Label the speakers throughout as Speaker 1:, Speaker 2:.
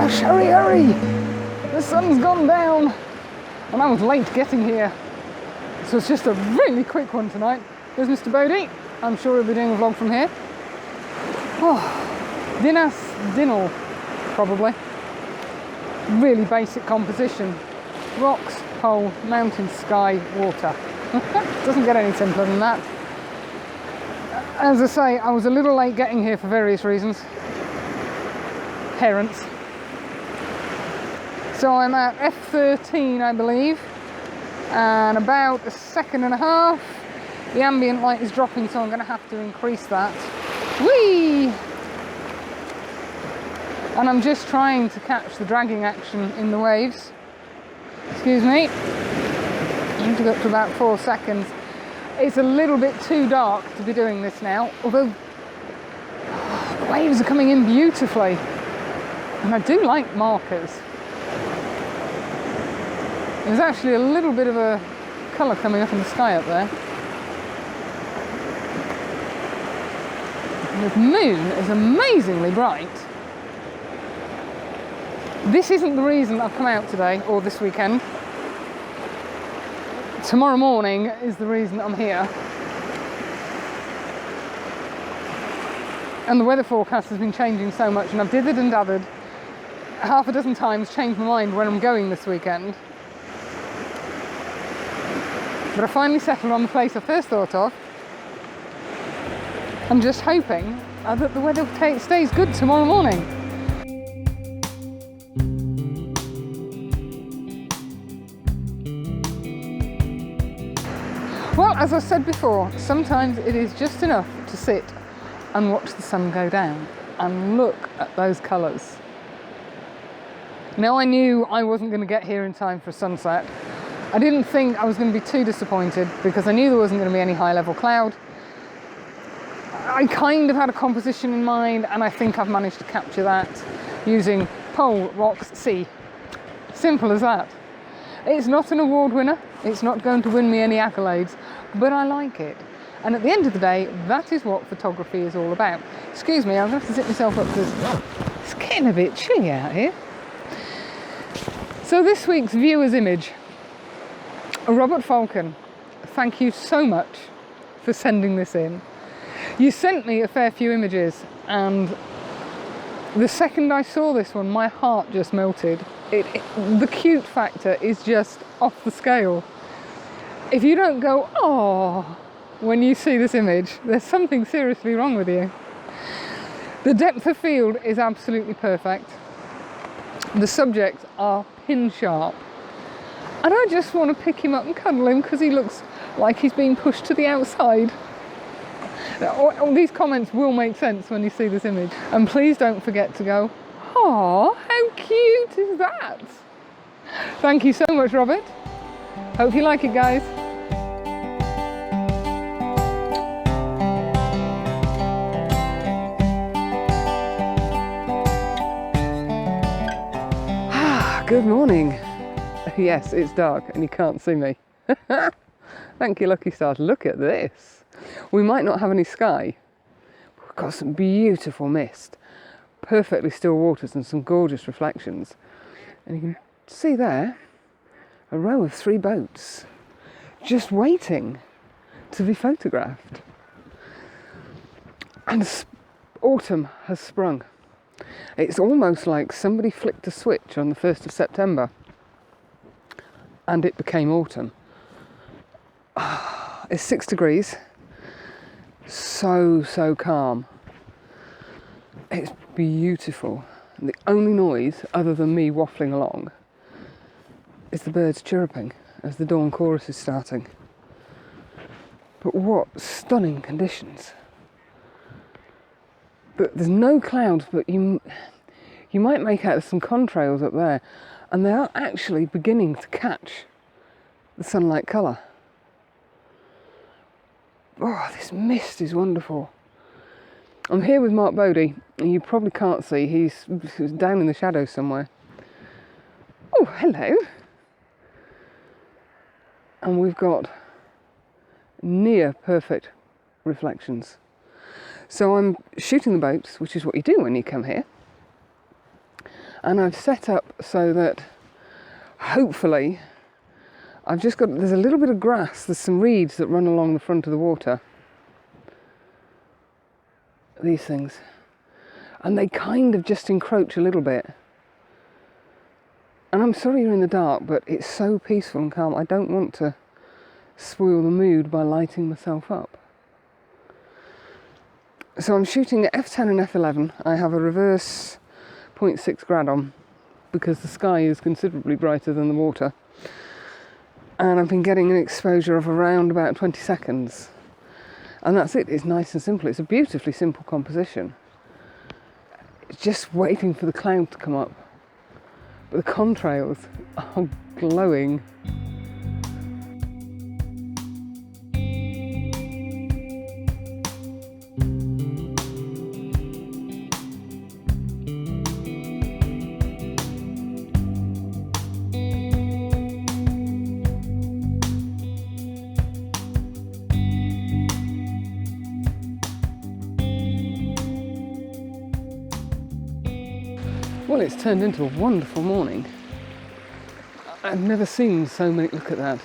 Speaker 1: Rush, hurry, hurry! The sun's gone down, and I was late getting here. So it's just a really quick one tonight. There's Mr. Boadey. I'm sure he'll be doing a vlog from here. Oh, Dinas Dinal, probably. Really basic composition. Rocks, pole, mountain, sky, water. Doesn't get any simpler than that. As I say, I was a little late getting here for various reasons. Parents. So I'm at F13, I believe, and about a second and a half. The ambient light is dropping, so I'm going to have to increase that. Whee! And I'm just trying to catch the dragging action in the waves. Excuse me. I need to go up to about 4 seconds. It's a little bit too dark to be doing this now, although the waves are coming in beautifully. And I do like markers. There's actually a little bit of a colour coming up in the sky up there. And the moon is amazingly bright. This isn't the reason I've come out today or this weekend. Tomorrow morning is the reason I'm here. And the weather forecast has been changing so much, and I've dithered and dathered half a dozen times, changed my mind where I'm going this weekend. But I finally settled on the place I first thought of. I'm just hoping that the weather stays good tomorrow morning. Well, as I said before, sometimes it is just enough to sit and watch the sun go down and look at those colours. Now, I knew I wasn't going to get here in time for sunset. I didn't think I was going to be too disappointed because I knew there wasn't going to be any high level cloud. I kind of had a composition in mind, and I think I've managed to capture that using pole, rocks, sea. Simple as that. It's not an award winner, it's not going to win me any accolades, but I like it. And at the end of the day, that is what photography is all about. Excuse me, I'm going to have to zip myself up because it's getting a bit chilly out here. So this week's viewer's image, Robert Falcon, thank you so much for sending this in. You sent me a fair few images, and the second I saw this one, my heart just melted. The cute factor is just off the scale. If you don't go, oh, when you see this image, there's something seriously wrong with you. The depth of field is absolutely perfect. The subjects are pin sharp. And I just want to pick him up and cuddle him because he looks like he's being pushed to the outside. All these comments will make sense when you see this image. And please don't forget to go, oh, how cute is that? Thank you so much, Robert. Hope you like it, guys. Good morning. Yes, it's dark and you can't see me. Thank you, lucky stars. Look at this. We might not have any sky. We've got some beautiful mist, perfectly still waters and some gorgeous reflections. And you can see there a row of 3 boats just waiting to be photographed. And autumn has sprung. It's almost like somebody flicked a switch on the 1st of September and it became autumn. It's 6 degrees. So calm. It's beautiful. And the only noise, other than me waffling along, is the birds chirruping as the dawn chorus is starting. But what stunning conditions. But there's no clouds, but you might make out some contrails up there, and they are actually beginning to catch the sunlight colour. Oh, this mist is wonderful. I'm here with Mark Boadey, and you probably can't see, he's down in the shadows somewhere. Oh, hello. And we've got near perfect reflections. So I'm shooting the boats, which is what you do when you come here. And I've set up so that hopefully there's a little bit of grass, there's some reeds that run along the front of the water. These things. And they kind of just encroach a little bit. And I'm sorry you're in the dark, but it's so peaceful and calm. I don't want to spoil the mood by lighting myself up. So I'm shooting at f10 and f11. I have a reverse 0.6 grad on because the sky is considerably brighter than the water. And I've been getting an exposure of around about 20 seconds. And that's it, it's nice and simple. It's a beautifully simple composition. It's just waiting for the cloud to come up. But the contrails are glowing. Well, it's turned into a wonderful morning. I've never seen so many, look at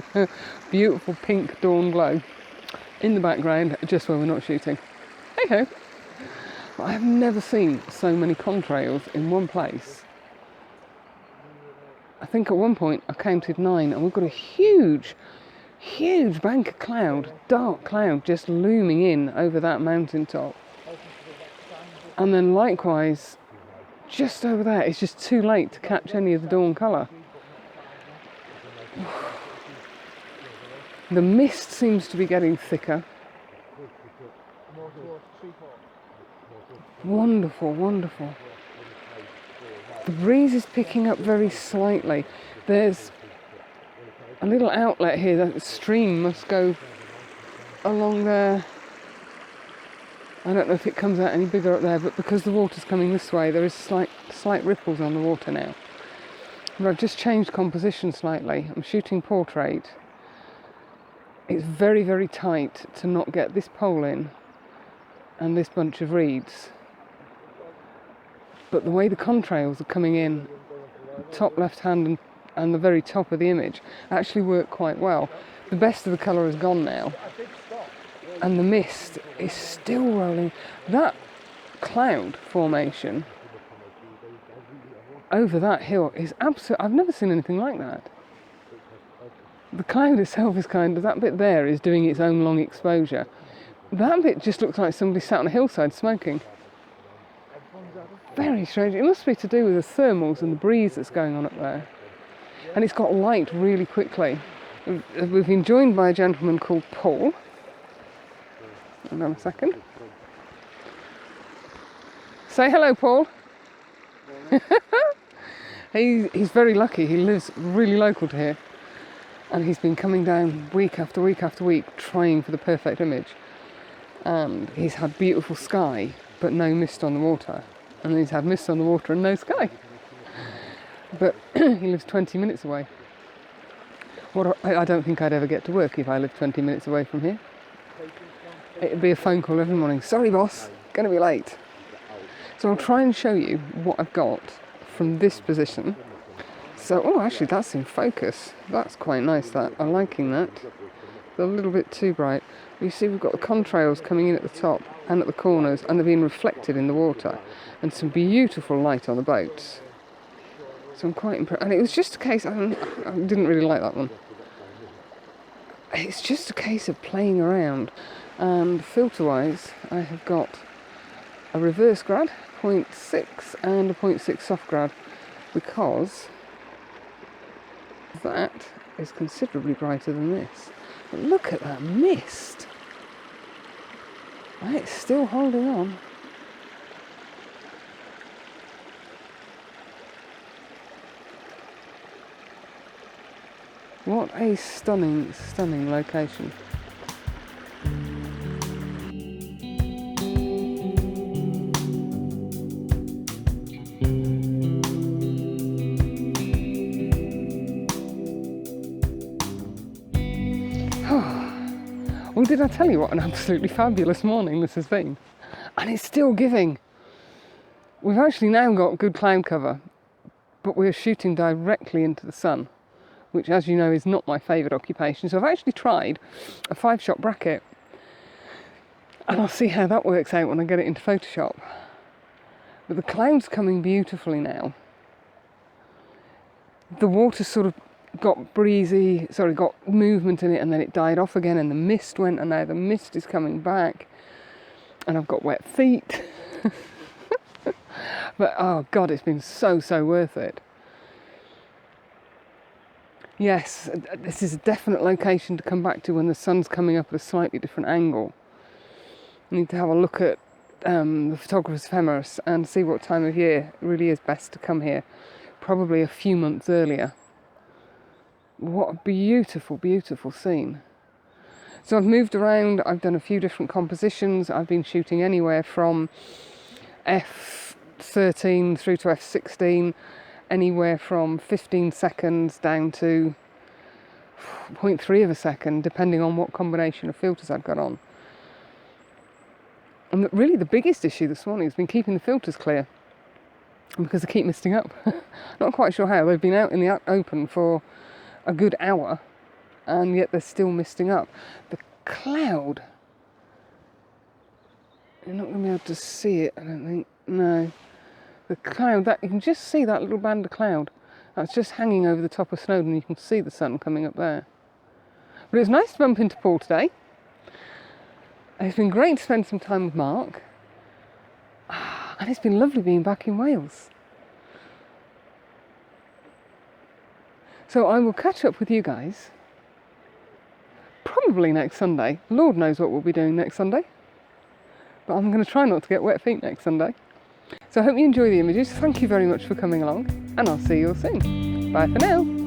Speaker 1: that. Beautiful pink dawn glow in the background, just where we're not shooting. Hey ho! I've never seen so many contrails in one place. I think at one point I counted 9, and we've got a huge bank of cloud, dark cloud, just looming in over that mountain top. And then likewise, just over there, it's just too late to catch any of the dawn colour. The mist seems to be getting thicker. Wonderful, wonderful. The breeze is picking up very slightly. There's a little outlet here, that stream must go along there. I don't know if it comes out any bigger up there, but because the water's coming this way, there is slight ripples on the water now. But I've just changed composition slightly. I'm shooting portrait. It's very, very tight to not get this pole in and this bunch of reeds. But the way the contrails are coming in, top left hand and the very top of the image, actually work quite well. The best of the colour is gone now. And the mist is still rolling. That cloud formation over that hill is absolutely... I've never seen anything like that. The cloud itself is that bit there is doing its own long exposure. That bit just looks like somebody sat on a hillside smoking. Very strange. It must be to do with the thermals and the breeze that's going on up there. And it's got light really quickly. We've been joined by a gentleman called Paul. Hold on a second. Say hello, Paul. He's very lucky. He lives really local to here. And he's been coming down week after week after week trying for the perfect image. And he's had beautiful sky, but no mist on the water. And then he's had mist on the water and no sky. But he lives 20 minutes away. I don't think I'd ever get to work if I lived 20 minutes away from here. It'd be a phone call every morning. Sorry, boss, gonna be late. So I'll try and show you what I've got from this position. So, oh, actually, that's in focus. That's quite nice, that. I'm liking that. It's a little bit too bright. You see, we've got the contrails coming in at the top and at the corners, and they're being reflected in the water. And some beautiful light on the boats. So I'm quite impressed. And it was just a case, I didn't really like that one. It's just a case of playing around. And filter-wise, I have got a reverse grad, 0.6, and a 0.6 soft grad, because that is considerably brighter than this. But look at that mist. It's still holding on. What a stunning, stunning location. Well, did I tell you what an absolutely fabulous morning this has been? And it's still giving. We've actually now got good cloud cover, but we're shooting directly into the sun, which, as you know, is not my favourite occupation. So I've actually tried a 5-shot bracket, and I'll see how that works out when I get it into Photoshop. But the cloud's coming beautifully now. The water sort of got got movement in it, and then it died off again, and the mist went, and now the mist is coming back, and I've got wet feet. But oh God, it's been so worth it. Yes, this is a definite location to come back to when the sun's coming up at a slightly different angle. I need to have a look at the photographer's ephemeris and see what time of year it really is best to come here. Probably a few months earlier. What a beautiful, beautiful scene. So I've moved around, I've done a few different compositions. I've been shooting anywhere from f13 through to f16, anywhere from 15 seconds down to 0.3 of a second, depending on what combination of filters I've got on. And really the biggest issue this morning has been keeping the filters clear, because they keep misting up. Not quite sure how. They've been out in the open for a good hour, and yet they're still misting up. The cloud, you're not going to be able to see it, I don't think. No. The cloud, that you can just see that little band of cloud. That's just hanging over the top of Snowdon. You can see the sun coming up there. But it was nice to bump into Paul today. It's been great to spend some time with Mark. And it's been lovely being back in Wales. So I will catch up with you guys probably next Sunday. Lord knows what we'll be doing next Sunday. But I'm going to try not to get wet feet next Sunday. So I hope you enjoy the images. Thank you very much for coming along, and I'll see you all soon. Bye for now.